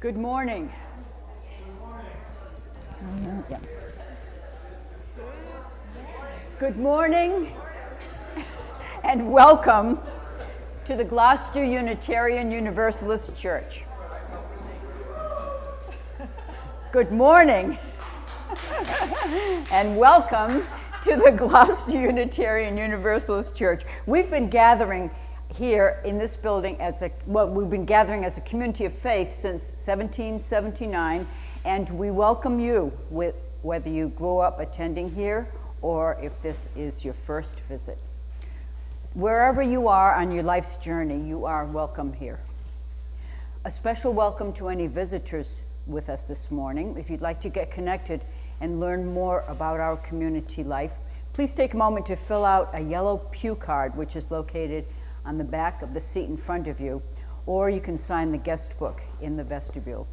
Good morning. Yeah. Good morning and welcome to the Gloucester Unitarian Universalist Church. Good morning and welcome to the Gloucester Unitarian Universalist Church. We've been gathering here in this building we've been gathering as a community of faith since 1779, and we welcome you whether you grew up attending here or if this is your first visit. Wherever you are on your life's journey, you are welcome here. A special welcome to any visitors with us this morning. If you'd like to get connected and learn more about our community life, please take a moment to fill out a yellow pew card, which is located on the back of the seat in front of you, or you can sign the guest book in the vestibule.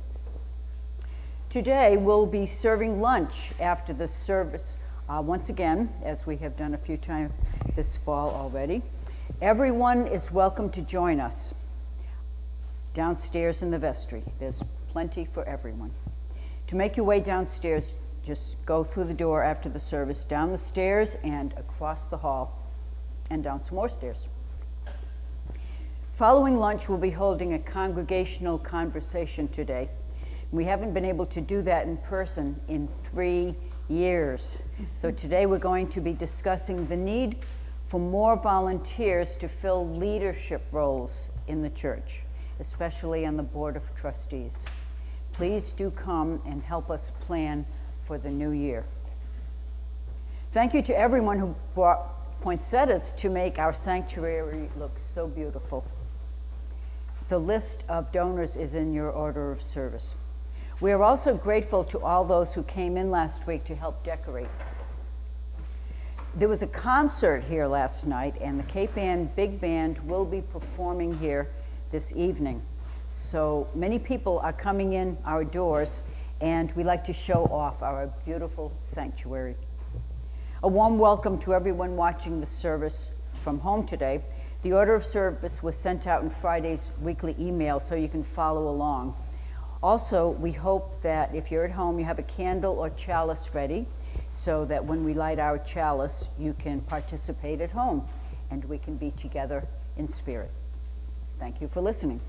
Today, we'll be serving lunch after the service once again, as we have done a few times this fall already. Everyone is welcome to join us downstairs in the vestry. There's plenty for everyone. To make your way downstairs, just go through the door after the service, down the stairs and across the hall, and down some more stairs. Following lunch, we'll be holding a congregational conversation today. We haven't been able to do that in person in 3 years. So today we're going to be discussing the need for more volunteers to fill leadership roles in the church, especially on the Board of Trustees. Please do come and help us plan for the new year. Thank you to everyone who brought poinsettias to make our sanctuary look so beautiful. The list of donors is in your order of service. We are also grateful to all those who came in last week to help decorate. There was a concert here last night, and the Cape Ann Big Band will be performing here this evening. So many people are coming in our doors, and we like to show off our beautiful sanctuary. A warm welcome to everyone watching the service from home today. The order of service was sent out in Friday's weekly email, so you can follow along. Also, we hope that if you're at home, you have a candle or chalice ready, so that when we light our chalice, you can participate at home, and we can be together in spirit. Thank you for listening.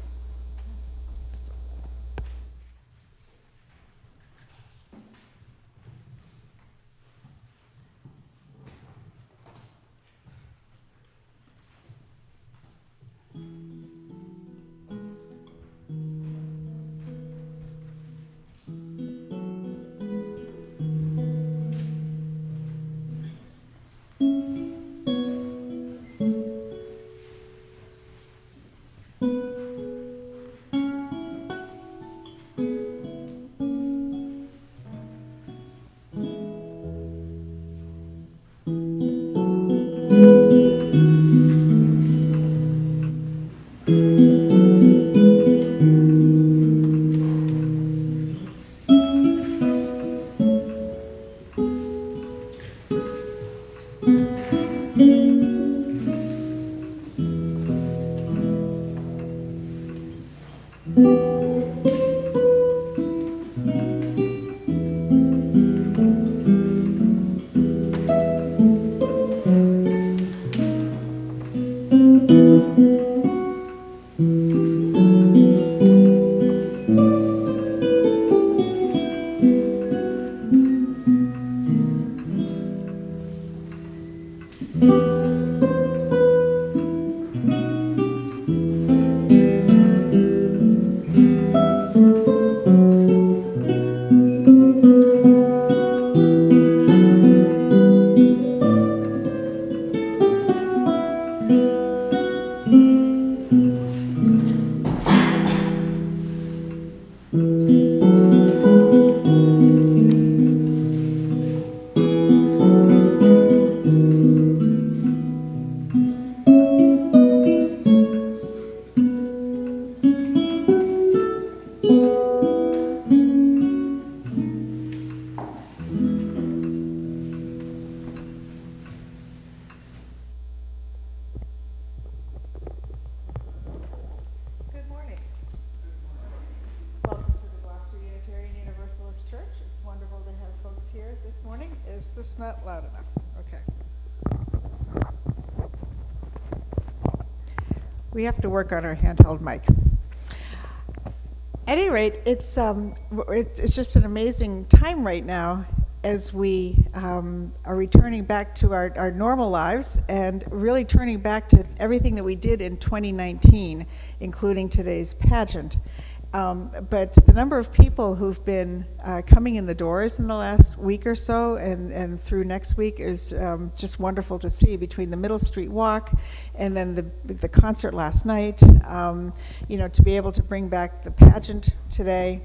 here this morning. Is this not loud enough? Okay. We have to work on our handheld mic. At any rate, it's just an amazing time right now as we are returning back to our normal lives and really turning back to everything that we did in 2019, including today's pageant. But the number of people who've been coming in the doors in the last week or so and through next week is just wonderful to see, between the Middle Street Walk and then the concert last night, to be able to bring back the pageant today.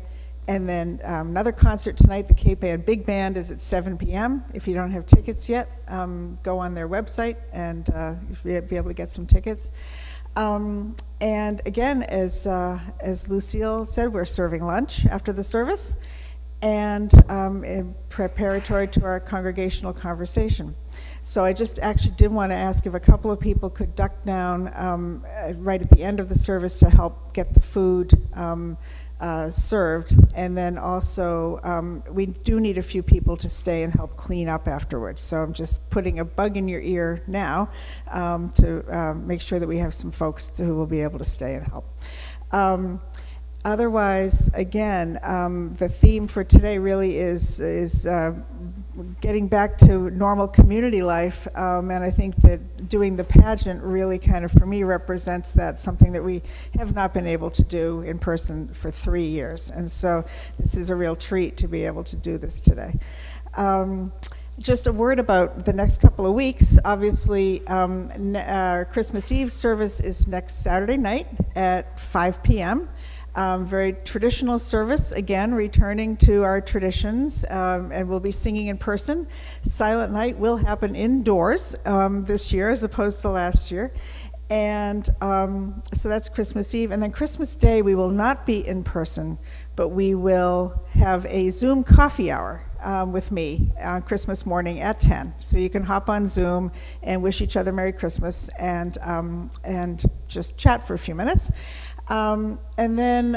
And then another concert tonight, the Cape Ann Big Band is at 7 p.m. If you don't have tickets yet, go on their website and you'll be able to get some tickets. And again, as Lucille said, we're serving lunch after the service and preparatory to our congregational conversation. So I just actually did want to ask if a couple of people could duck down right at the end of the service to help get the food served. And then also, we do need a few people to stay and help clean up afterwards. So I'm just putting a bug in your ear now to make sure that we have some folks who will be able to stay and help. Otherwise, again, the theme for today really is getting back to normal community life, and I think that doing the pageant really kind of, for me, represents that, something that we have not been able to do in person for 3 years. And so this is a real treat to be able to do this today. Just a word about the next couple of weeks. Obviously, our Christmas Eve service is next Saturday night at 5 p.m. Very traditional service, again, returning to our traditions, and we'll be singing in person. Silent Night will happen indoors this year as opposed to last year. And so that's Christmas Eve. And then Christmas Day, we will not be in person, but we will have a Zoom coffee hour with me on Christmas morning at 10. So you can hop on Zoom and wish each other Merry Christmas and just chat for a few minutes. And then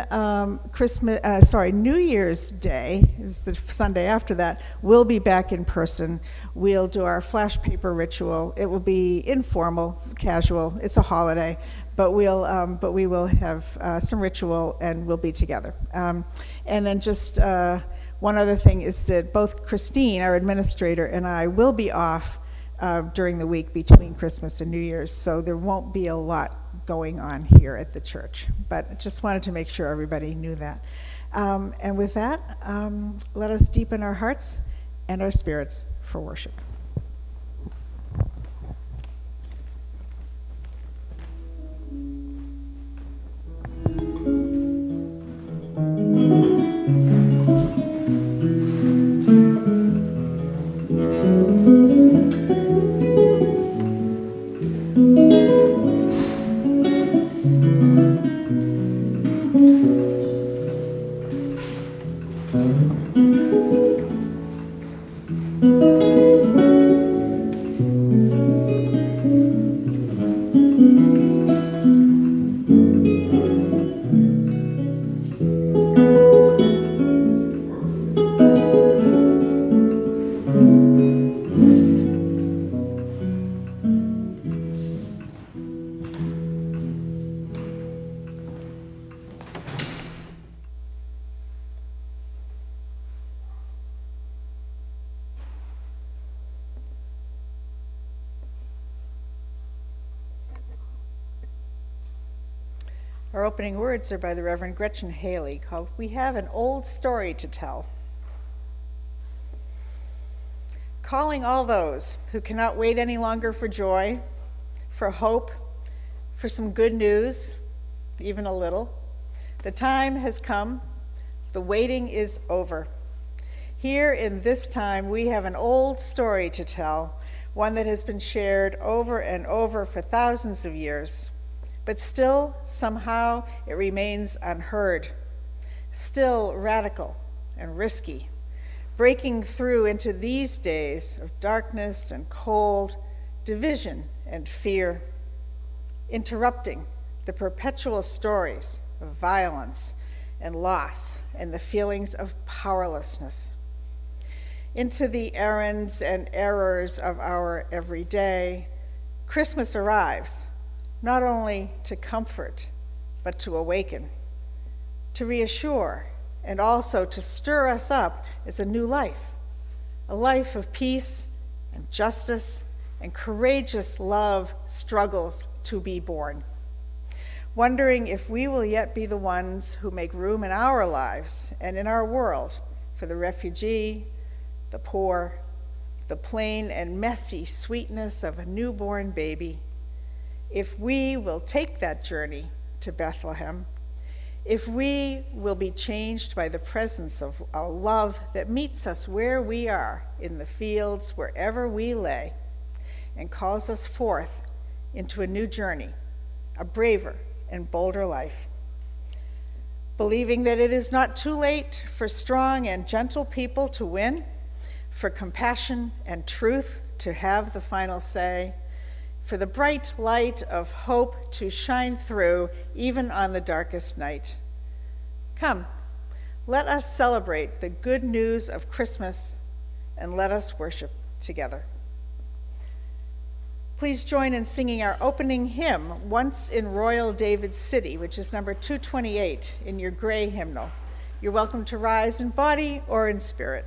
New Year's Day is the Sunday after that. We'll be back in person. We'll do our flash paper ritual. It will be informal, casual. It's a holiday, but we will have some ritual and we'll be together. And then just one other thing is that both Christine, our administrator, and I will be off during the week between Christmas and New Year's, so there won't be a lot going on here at the church, but I just wanted to make sure everybody knew that. And with that, let us deepen our hearts and our spirits for worship. Our opening words are by the Reverend Gretchen Haley, called "We Have an Old Story to Tell." Calling all those who cannot wait any longer for joy, for hope, for some good news, even a little. The time has come. The waiting is over. Here in this time, we have an old story to tell, one that has been shared over and over for thousands of years. But still, somehow, it remains unheard, still radical and risky, breaking through into these days of darkness and cold, division and fear, interrupting the perpetual stories of violence and loss and the feelings of powerlessness. into the errands and errors of our everyday, Christmas arrives, not only to comfort, but to awaken, to reassure, and also to stir us up as a new life, a life of peace and justice and courageous love struggles to be born. Wondering if we will yet be the ones who make room in our lives and in our world for the refugee, the poor, the plain and messy sweetness of a newborn baby. If we will take that journey to Bethlehem, if we will be changed by the presence of a love that meets us where we are, in the fields, wherever we lay, and calls us forth into a new journey, a braver and bolder life. Believing that it is not too late for strong and gentle people to win, for compassion and truth to have the final say, for the bright light of hope to shine through even on the darkest night. Come, let us celebrate the good news of Christmas and let us worship together. Please join in singing our opening hymn, Once in Royal David's City, which is number 228 in your gray hymnal. You're welcome to rise in body or in spirit.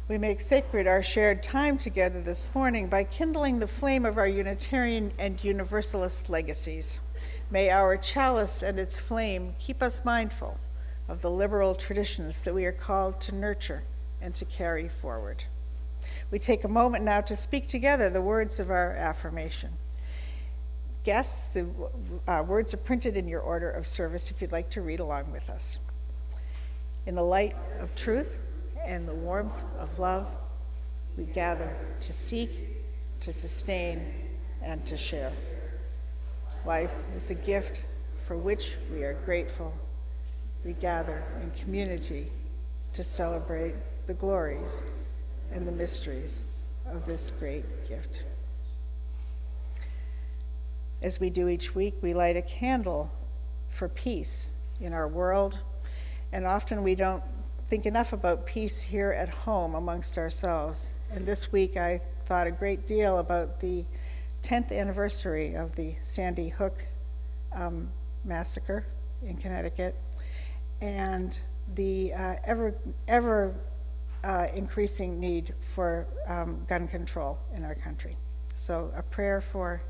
We make sacred our shared time together this morning by kindling the flame of our Unitarian and Universalist legacies. May our chalice and its flame keep us mindful of the liberal traditions that we are called to nurture and to carry forward. We take a moment now to speak together the words of our affirmation. Guests, the words are printed in your order of service if you'd like to read along with us. In the light of truth and the warmth of love, we gather to seek, to sustain, and to share. Life is a gift for which we are grateful. We gather in community to celebrate the glories and the mysteries of this great gift. As we do each week, we light a candle for peace in our world, and often we don't think enough about peace here at home amongst ourselves. And this week I thought a great deal about the 10th anniversary of the Sandy Hook massacre in Connecticut, and the ever increasing need for gun control in our country. So a prayer for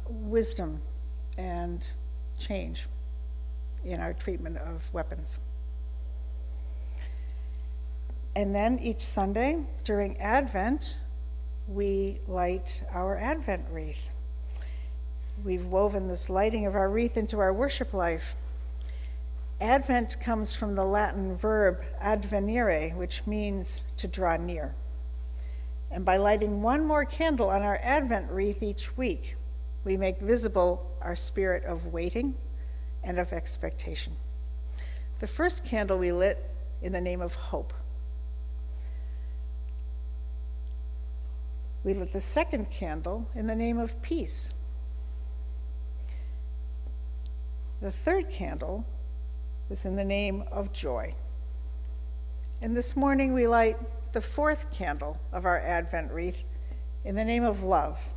wisdom and change in our treatment of weapons. And then each Sunday during Advent, we light our Advent wreath. We've woven this lighting of our wreath into our worship life. Advent comes from the Latin verb advenire, which means to draw near. And by lighting one more candle on our Advent wreath each week, we make visible our spirit of waiting and of expectation. The first candle we lit in the name of hope. We lit the second candle in the name of peace. The third candle was in the name of joy. And this morning we light the fourth candle of our Advent wreath in the name of love,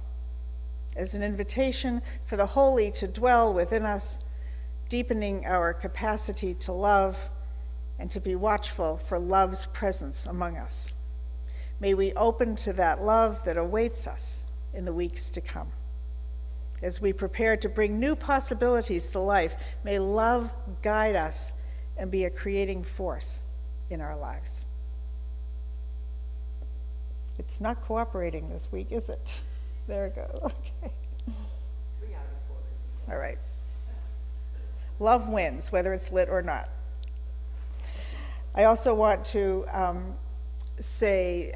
as an invitation for the holy to dwell within us, deepening our capacity to love and to be watchful for love's presence among us. May we open to that love that awaits us in the weeks to come. As we prepare to bring new possibilities to life, may love guide us and be a creating force in our lives. It's not cooperating this week, is it? There it goes. Okay. 3 out of 4 is. All right. Love wins, whether it's lit or not. I also want to say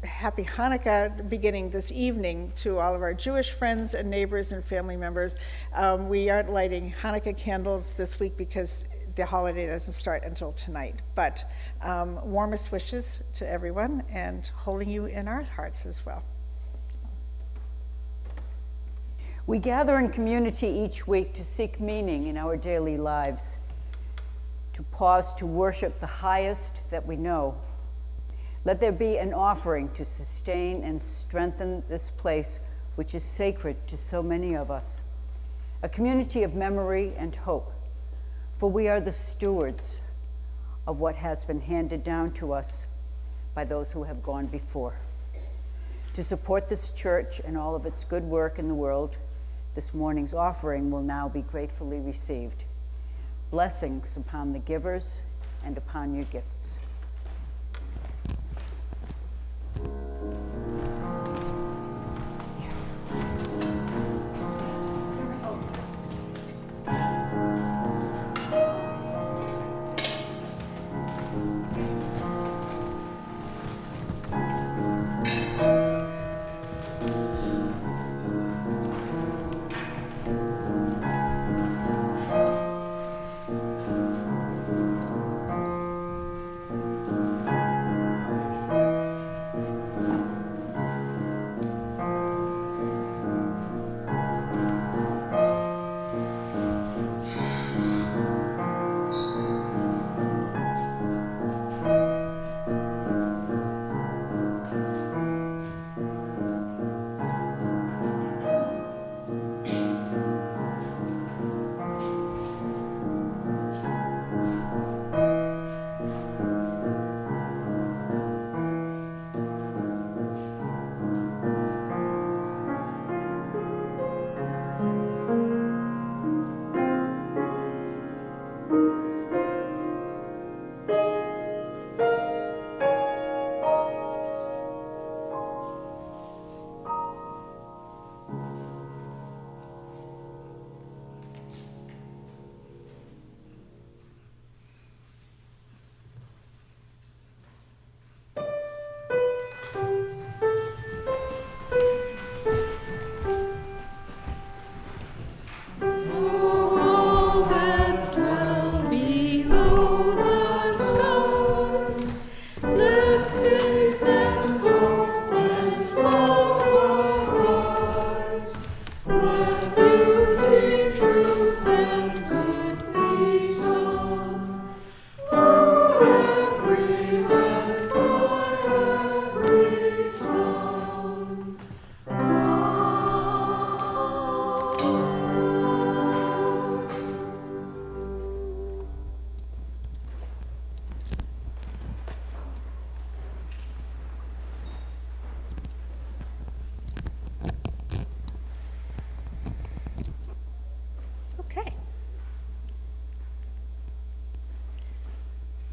Happy Hanukkah beginning this evening to all of our Jewish friends and neighbors and family members. We aren't lighting Hanukkah candles this week because the holiday doesn't start until tonight, but warmest wishes to everyone and holding you in our hearts as well. We gather in community each week to seek meaning in our daily lives, to pause to worship the highest that we know. Let there be an offering to sustain and strengthen this place, which is sacred to so many of us, a community of memory and hope, for we are the stewards of what has been handed down to us by those who have gone before. To support this church and all of its good work in the world, this morning's offering will now be gratefully received. Blessings upon the givers and upon your gifts.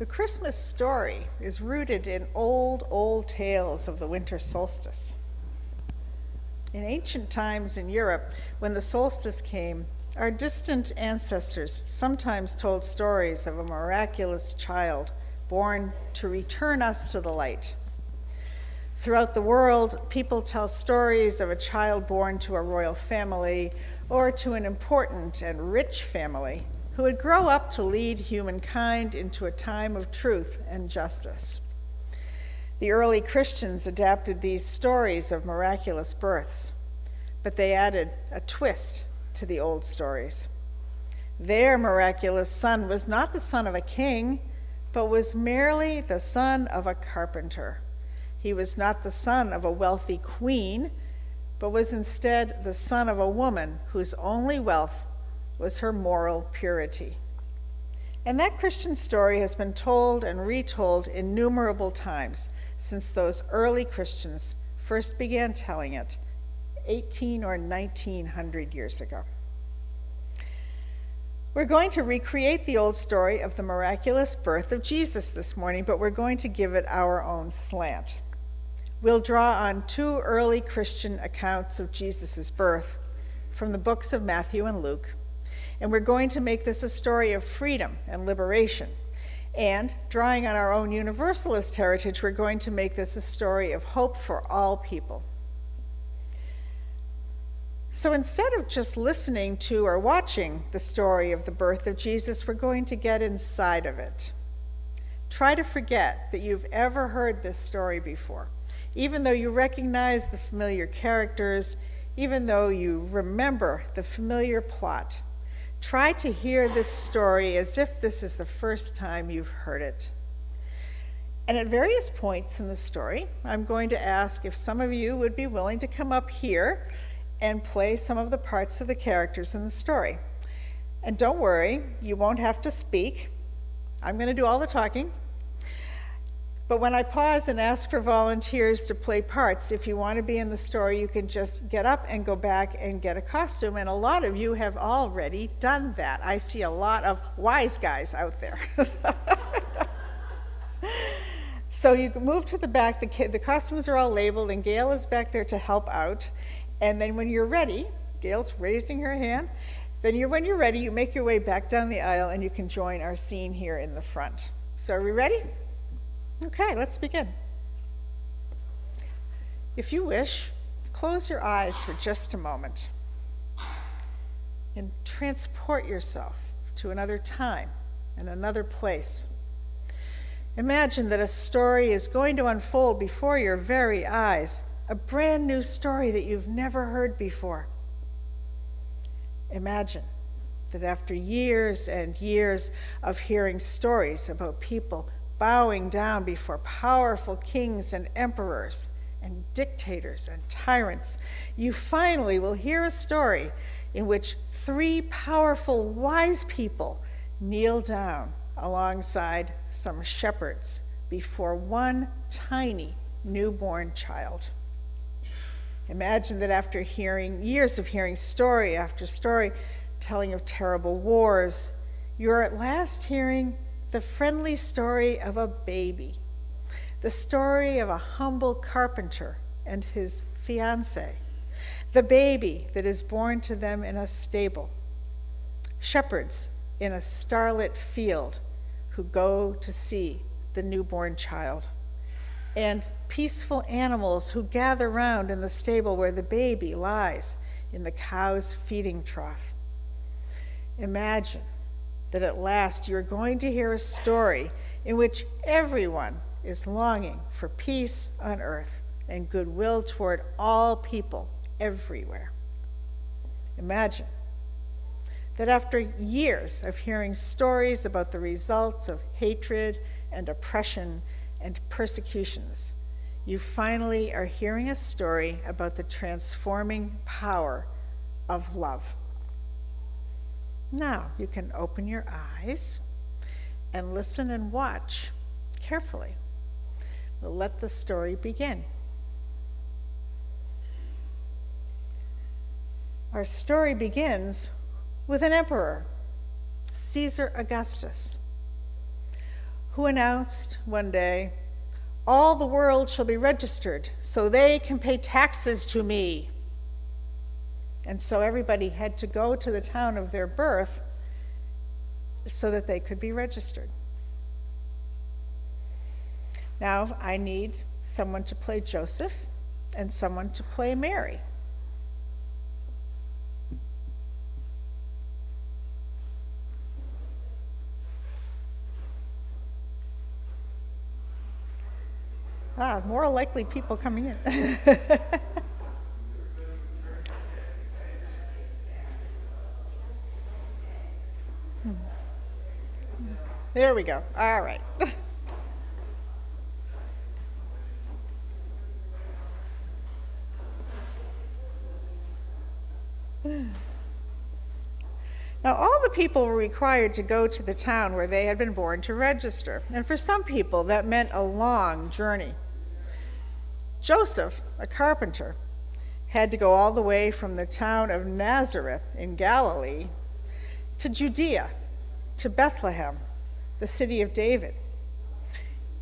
The Christmas story is rooted in old tales of the winter solstice. In ancient times in Europe, when the solstice came, our distant ancestors sometimes told stories of a miraculous child born to return us to the light. Throughout the world, people tell stories of a child born to a royal family or to an important and rich family who would grow up to lead humankind into a time of truth and justice. The early Christians adapted these stories of miraculous births, but they added a twist to the old stories. Their miraculous son was not the son of a king, but was merely the son of a carpenter. He was not the son of a wealthy queen, but was instead the son of a woman whose only wealth was her moral purity. And that Christian story has been told and retold innumerable times since those early Christians first began telling it 18 or 1900 years ago. We're going to recreate the old story of the miraculous birth of Jesus this morning, but we're going to give it our own slant. We'll draw on two early Christian accounts of Jesus' birth from the books of Matthew and Luke, and we're going to make this a story of freedom and liberation. And drawing on our own Universalist heritage, we're going to make this a story of hope for all people. So instead of just listening to or watching the story of the birth of Jesus, we're going to get inside of it. Try to forget that you've ever heard this story before, even though you recognize the familiar characters, even though you remember the familiar plot. Try to hear this story as if this is the first time you've heard it. And at various points in the story, I'm going to ask if some of you would be willing to come up here and play some of the parts of the characters in the story. And don't worry, you won't have to speak. I'm going to do all the talking. But when I pause and ask for volunteers to play parts, if you want to be in the story, you can just get up and go back and get a costume. And a lot of you have already done that. I see a lot of wise guys out there. So you can move to the back. The costumes are all labeled, and Gail is back there to help out. And then when you're ready, Gail's raising her hand, when you're ready, you make your way back down the aisle, and you can join our scene here in the front. So are we ready? Okay, let's begin. If you wish, close your eyes for just a moment and transport yourself to another time and another place. Imagine that a story is going to unfold before your very eyes, a brand new story that you've never heard before. Imagine that after years and years of hearing stories about people bowing down before powerful kings and emperors and dictators and tyrants, you finally will hear a story in which three powerful, wise people kneel down alongside some shepherds before one tiny newborn child. Imagine that after years of hearing story after story telling of terrible wars, you're at last hearing the friendly story of a baby, the story of a humble carpenter and his fiancée, the baby that is born to them in a stable, shepherds in a starlit field who go to see the newborn child, and peaceful animals who gather round in the stable where the baby lies in the cow's feeding trough. Imagine that at last you're going to hear a story in which everyone is longing for peace on earth and goodwill toward all people everywhere. Imagine that after years of hearing stories about the results of hatred and oppression and persecutions, you finally are hearing a story about the transforming power of love. Now you can open your eyes and listen and watch carefully. We'll let the story begin. Our story begins with an emperor, Caesar Augustus, who announced one day, "All the world shall be registered so they can pay taxes to me." And so everybody had to go to the town of their birth so that they could be registered. Now I need someone to play Joseph and someone to play Mary. More likely people coming in. There we go. All right. Now, all the people were required to go to the town where they had been born to register. And for some people, that meant a long journey. Joseph, a carpenter, had to go all the way from the town of Nazareth in Galilee to Judea, to Bethlehem, the city of David.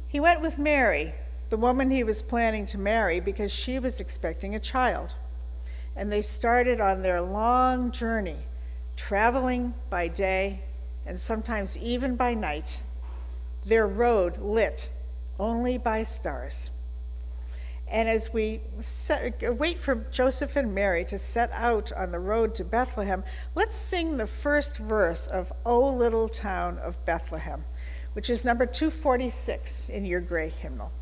He went with Mary, the woman he was planning to marry, because she was expecting a child. And they started on their long journey, traveling by day and sometimes even by night, their road lit only by stars. And as we wait for Joseph and Mary to set out on the road to Bethlehem, let's sing the first verse of "O Little Town of Bethlehem," which is number 246 in your gray hymnal.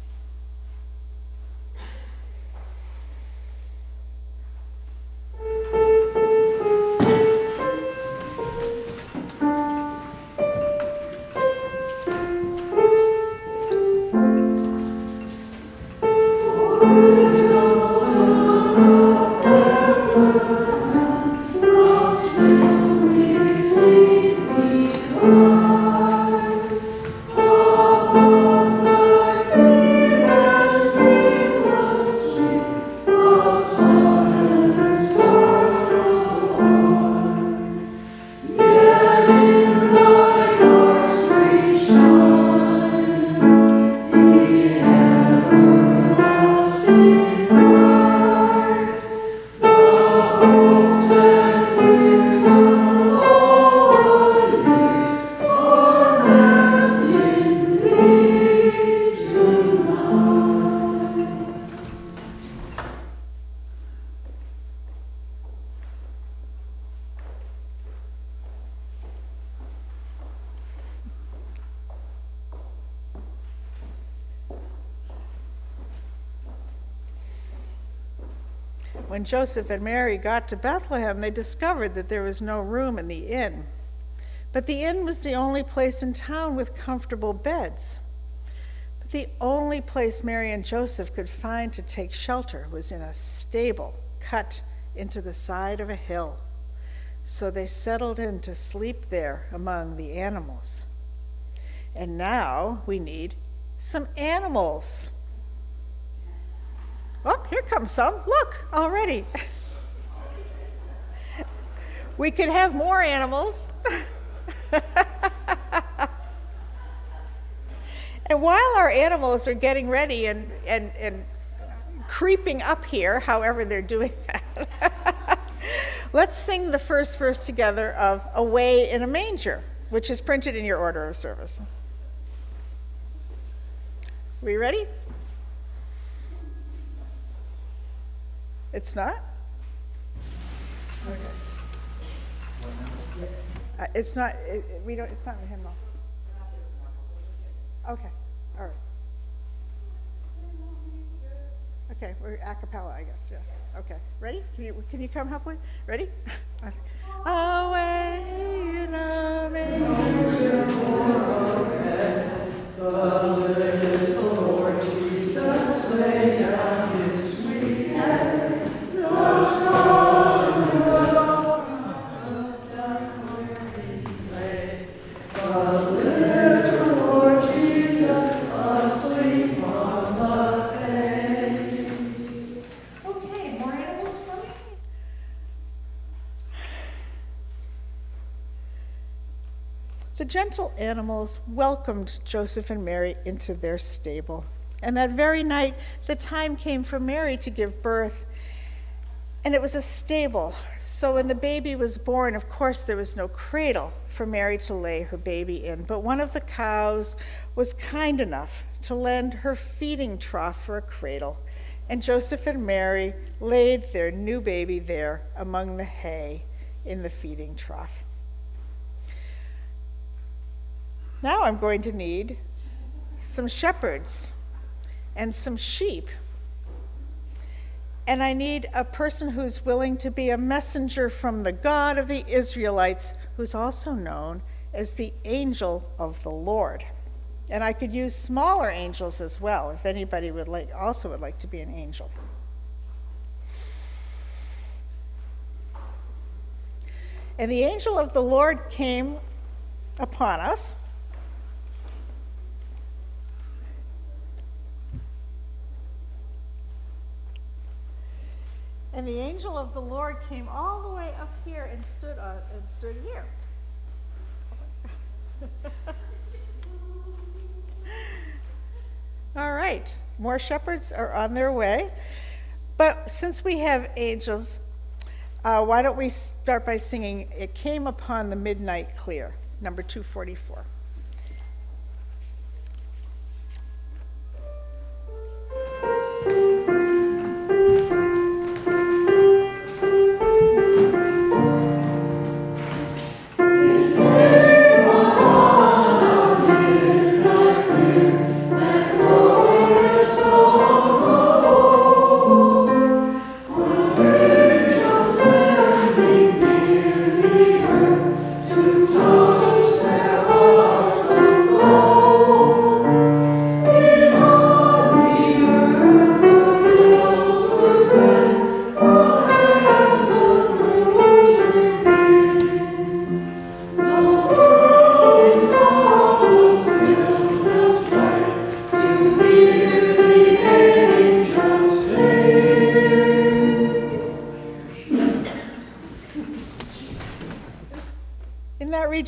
When Joseph and Mary got to Bethlehem, they discovered that there was no room in the inn. But the inn was the only place in town with comfortable beds. But the only place Mary and Joseph could find to take shelter was in a stable cut into the side of a hill. So they settled in to sleep there among the animals. And now we need some animals. Oh, here comes some. Look, already. We could have more animals. And while our animals are getting ready and creeping up here, however they're doing that, let's sing the first verse together of "Away in a Manger," which is printed in your order of service. We ready? It's not? Okay. It's not, it's not in the hymnal. Okay, all right. Okay, we're a cappella, I guess, yeah. Okay, ready? Can you come help me? Ready? Okay. Away in a manger, the little Lord Jesus lay down his sweet head. The gentle animals welcomed Joseph and Mary into their stable. And that very night, the time came for Mary to give birth. And it was a stable. So when the baby was born, of course, there was no cradle for Mary to lay her baby in. But one of the cows was kind enough to lend her feeding trough for a cradle. And Joseph and Mary laid their new baby there among the hay in the feeding trough. Now I'm going to need some shepherds and some sheep. And I need a person who's willing to be a messenger from the God of the Israelites, who's also known as the angel of the Lord. And I could use smaller angels as well, if anybody would like to be an angel. And the angel of the Lord came upon us. And the angel of the Lord came all the way up here and stood here. All right, more shepherds are on their way. But since we have angels, why don't we start by singing "It Came Upon the Midnight Clear," number 244.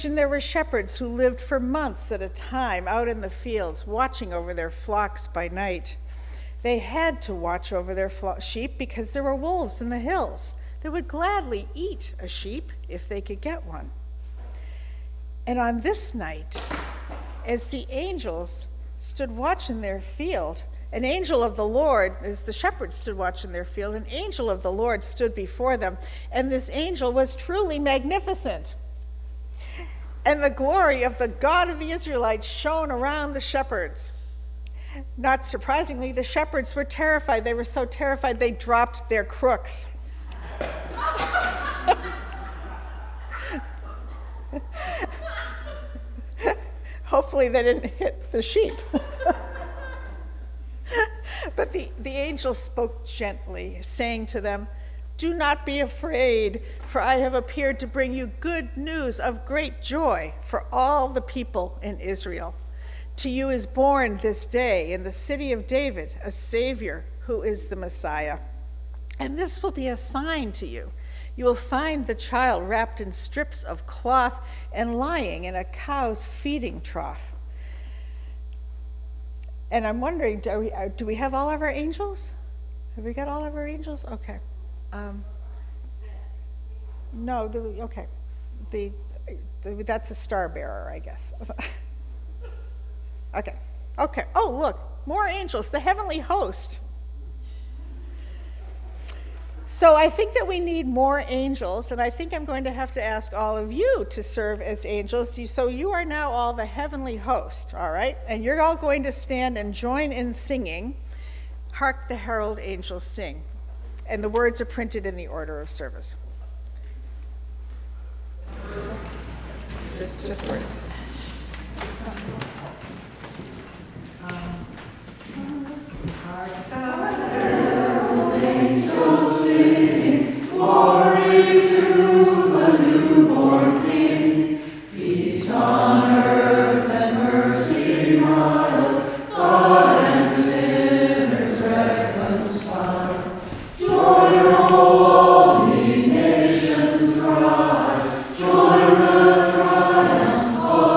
There were shepherds who lived for months at a time out in the fields, watching over their flocks by night. They had to watch over their sheep because there were wolves in the hills. They would gladly eat a sheep if they could get one. And on this night, as the angels stood watching their field, an angel of the Lord, as the shepherds stood watching their field, an angel of the Lord stood before them, and this angel was truly magnificent. And the glory of the God of the Israelites shone around the shepherds. Not surprisingly, the shepherds were terrified. They were so terrified they dropped their crooks. Hopefully they didn't hit the sheep. But the angel spoke gently, saying to them, "Do not be afraid, for I have appeared to bring you good news of great joy for all the people in Israel. To you is born this day in the city of David a Savior who is the Messiah. And this will be a sign to you. You will find the child wrapped in strips of cloth and lying in a cow's feeding trough." And I'm wondering, do we have all of our angels? Have we got all of our angels? Okay. No, okay. That's a star bearer, I guess. Okay. Oh, look, more angels, the heavenly host. So I think that we need more angels, and I think I'm going to have to ask all of you to serve as angels. So you are now all the heavenly host, all right? And you're all going to stand and join in singing, "Hark the Herald Angels Sing." And the words are printed in the order of service. Just words. Hark the herald angels sing, glory to the newborn King. Peace on earth and mercy mild, God and sinners reconciled. Joyful all ye nations rise, join the triumph of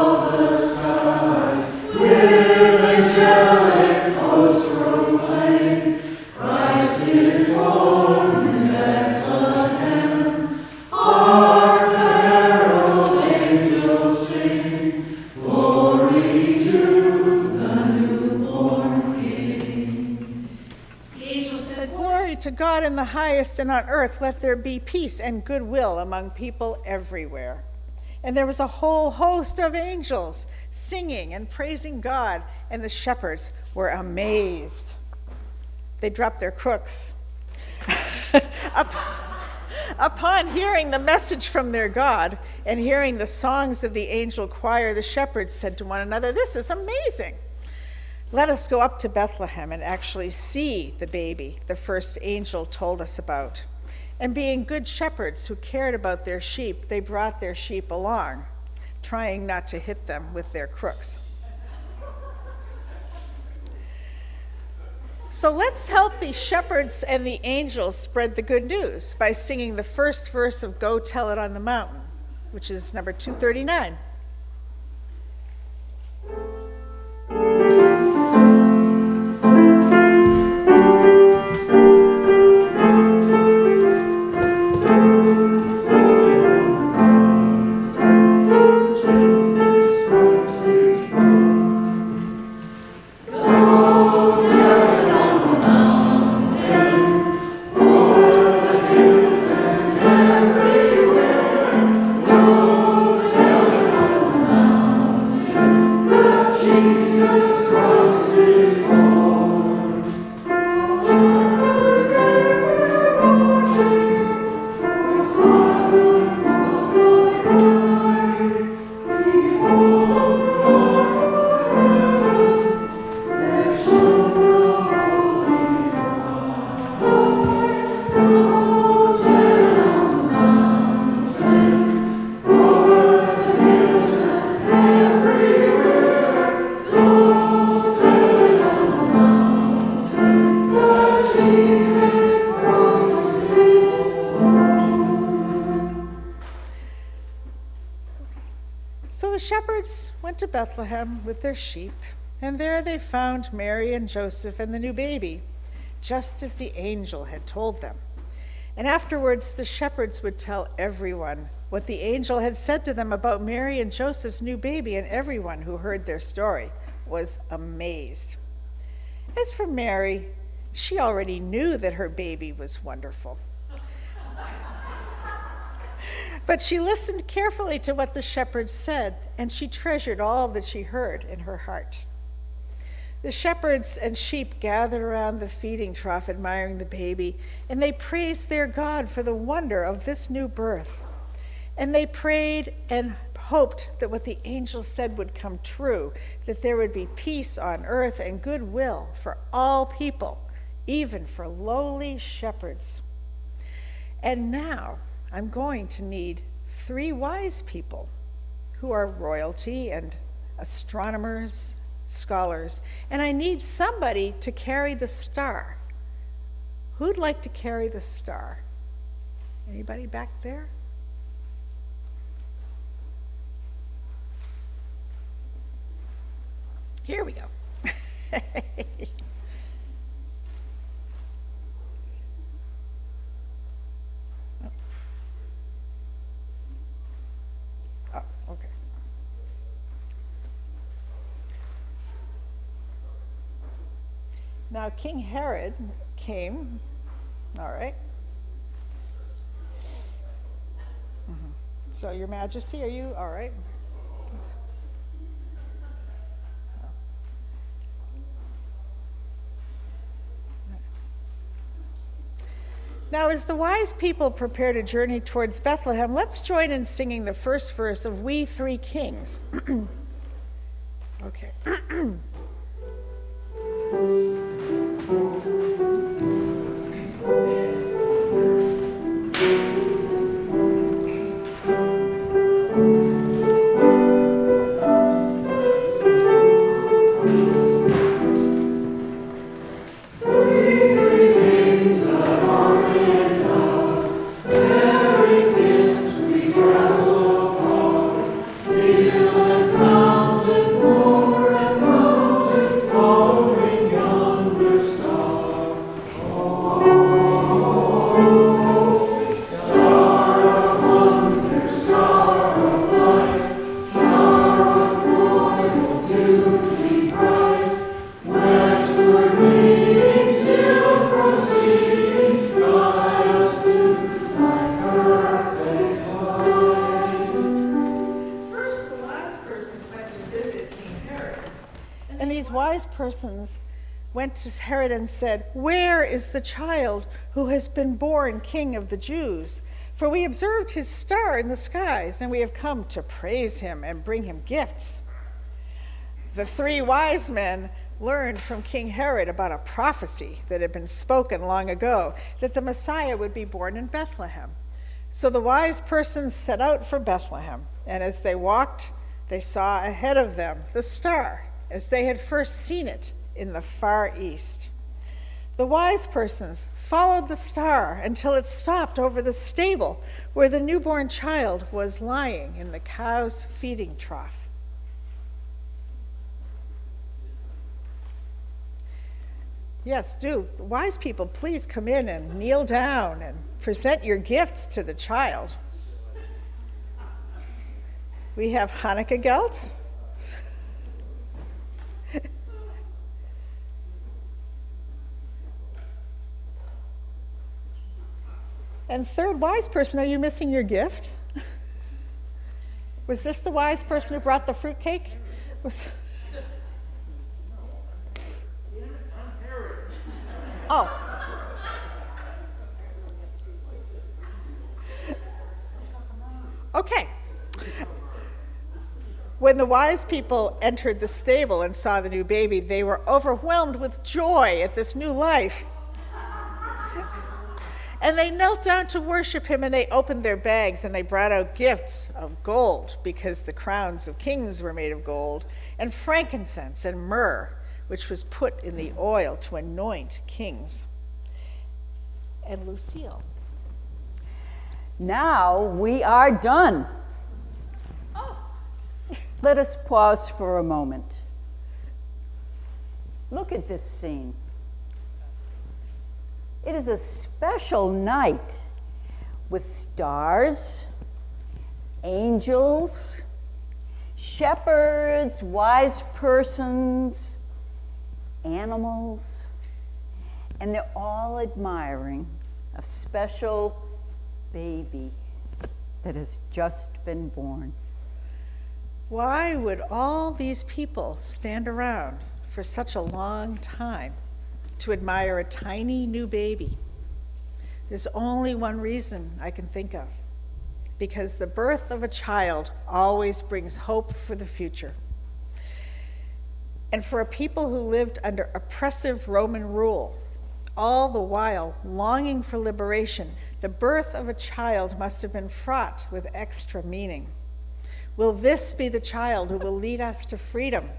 To God in the highest, and on earth let there be peace and goodwill among people everywhere. And there was a whole host of angels singing and praising God, and the shepherds were amazed. They dropped their crooks. Upon hearing the message from their God and hearing the songs of the angel choir, the shepherds said to one another, "This is amazing. Let us go up to Bethlehem and actually see the baby the first angel told us about." And being good shepherds who cared about their sheep, they brought their sheep along, trying not to hit them with their crooks. So let's help the shepherds and the angels spread the good news by singing the first verse of Go Tell It on the Mountain, which is number 239. Went to Bethlehem with their sheep, and there they found Mary and Joseph and the new baby, just as the angel had told them. And afterwards the shepherds would tell everyone what the angel had said to them about Mary and Joseph's new baby, and everyone who heard their story was amazed. As for Mary, she already knew that her baby was wonderful. But she listened carefully to what the shepherds said, and she treasured all that she heard in her heart. The shepherds and sheep gathered around the feeding trough, admiring the baby, and they praised their God for the wonder of this new birth. And they prayed and hoped that what the angel said would come true, that there would be peace on earth and goodwill for all people, even for lowly shepherds. And now, I'm going to need 3 wise people who are royalty and astronomers, scholars, and I need somebody to carry the star. Who'd like to carry the star? Anybody back there? Here we go. Okay. Now King Herod came, all right. So Your Majesty, are you all right? Now, as the wise people prepare to journey towards Bethlehem, let's join in singing the first verse of We Three Kings. Okay. Mountain, moor, and mountain, calling on. persons went to Herod and said, "Where is the child who has been born King of the Jews? For we observed his star in the skies, and we have come to praise him and bring him gifts." The 3 wise men learned from King Herod about a prophecy that had been spoken long ago, that the Messiah would be born in Bethlehem. So the wise persons set out for Bethlehem, and as they walked, they saw ahead of them the star, as they had first seen it in the far east. The wise persons followed the star until it stopped over the stable where the newborn child was lying in the cow's feeding trough. Yes, do. Wise people, please come in and kneel down and present your gifts to the child. We have Hanukkah gelt. And third wise person, are you missing your gift? Was this the wise person who brought the fruitcake? Oh. Okay. When the wise people entered the stable and saw the new baby, they were overwhelmed with joy at this new life. And they knelt down to worship him, and they opened their bags, and they brought out gifts of gold, because the crowns of kings were made of gold, and frankincense and myrrh, which was put in the oil to anoint kings. And Lucille. Now we are done. Let us pause for a moment. Look at this scene. It is a special night with stars, angels, shepherds, wise persons, animals, and they're all admiring a special baby that has just been born. Why would all these people stand around for such a long time to admire a tiny new baby? There's only one reason I can think of. Because the birth of a child always brings hope for the future. And for a people who lived under oppressive Roman rule, all the while longing for liberation, the birth of a child must have been fraught with extra meaning. Will this be the child who will lead us to freedom?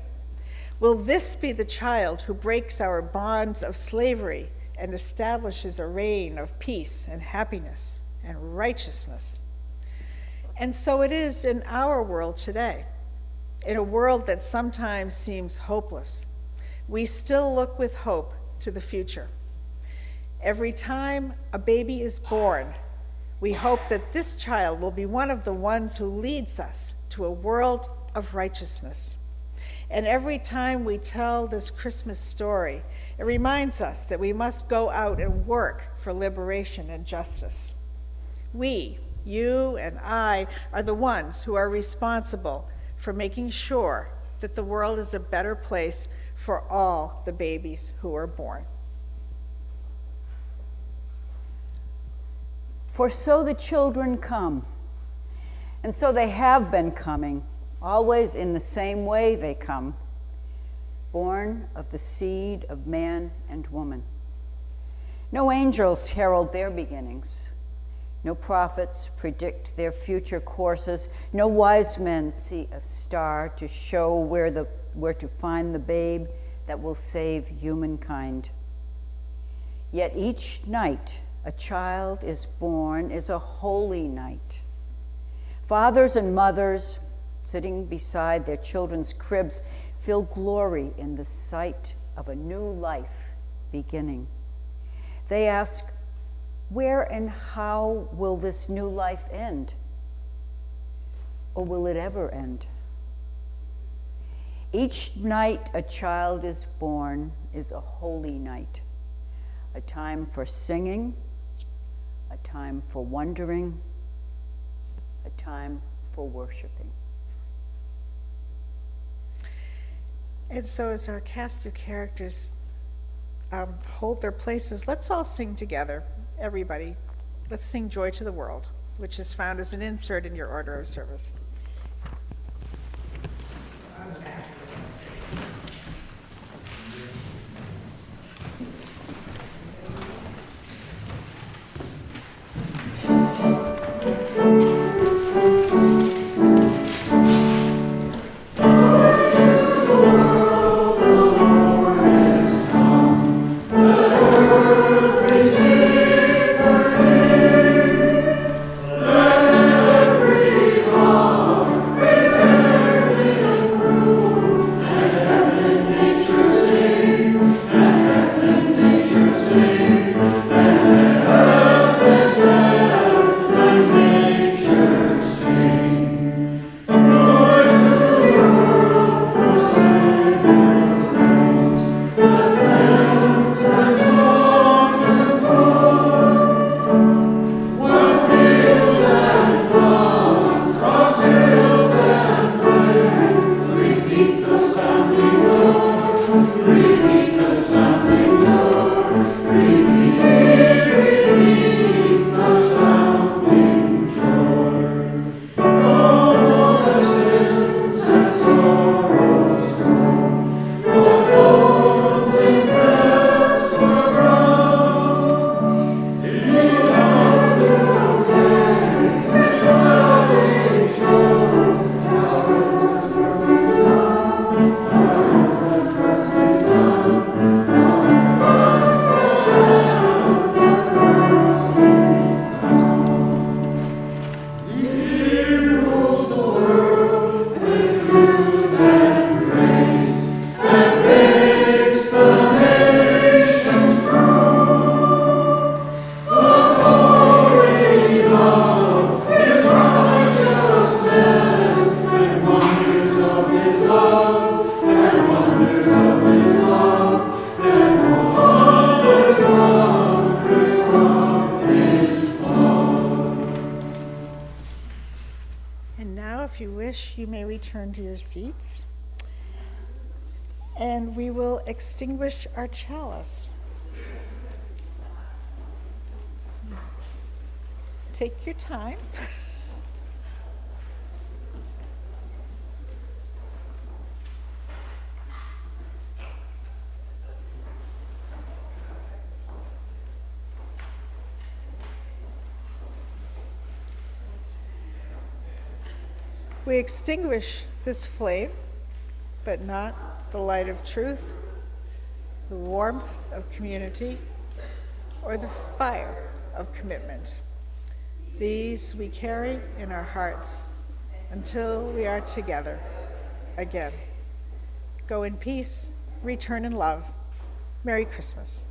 Will this be the child who breaks our bonds of slavery and establishes a reign of peace and happiness and righteousness? And so it is in our world today. In a world that sometimes seems hopeless, we still look with hope to the future. Every time a baby is born, we hope that this child will be one of the ones who leads us to a world of righteousness. And every time we tell this Christmas story, it reminds us that we must go out and work for liberation and justice. We, you and I, are the ones who are responsible for making sure that the world is a better place for all the babies who are born. For so the children come, and so they have been coming, always in the same way they come, born of the seed of man and woman. No angels herald their beginnings. No prophets predict their future courses. No wise men see a star to show where to find the babe that will save humankind. Yet each night a child is born is a holy night. Fathers and mothers, sitting beside their children's cribs, feel glory in the sight of a new life beginning. They ask, where and how will this new life end? Or will it ever end? Each night a child is born is a holy night, a time for singing, a time for wondering, a time for worshiping. And so as our cast of characters hold their places, let's all sing together, everybody. Let's sing Joy to the World, which is found as an insert in your order of service. You may return to your seats, and we will extinguish our chalice. Take your time. We extinguish this flame, but not the light of truth, the warmth of community, or the fire of commitment. These we carry in our hearts until we are together again. Go in peace, return in love. Merry Christmas.